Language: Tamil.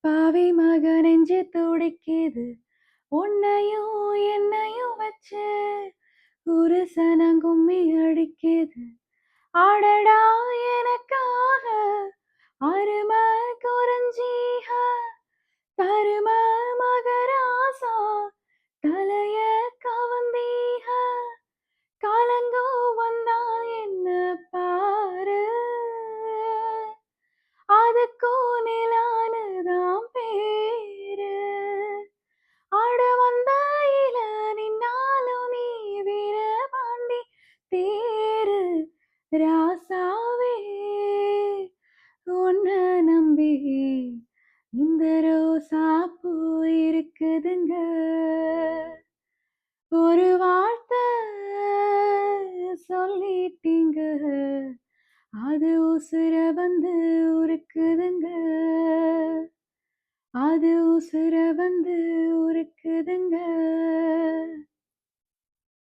பாவி மக நெஞ்சு துடிக்குது உன்னையும் என்னையும் வச்சு ஒரு சனம் கும்மி அடிக்குது ஆடடா எனக்காக அரும குறிஞ்சீக தரும மகராசா தலைய கவந்தீக காலங்கோ வந்தா என்ன பாரு அதுக்கும் நிலானுதான் பேரு ஆட வந்தாயில நின்னாலும் நீ வீர பாண்டி தேரு ராசாவே உன்னை நம்பி இந்த ரோசா பூ இருக்குதுங்க ஒரு வார்த்தை சொல்லிட்டீங்க அது உசுர வந்து உருக்குதுங்க அது உசுர வந்து உருக்குதுங்க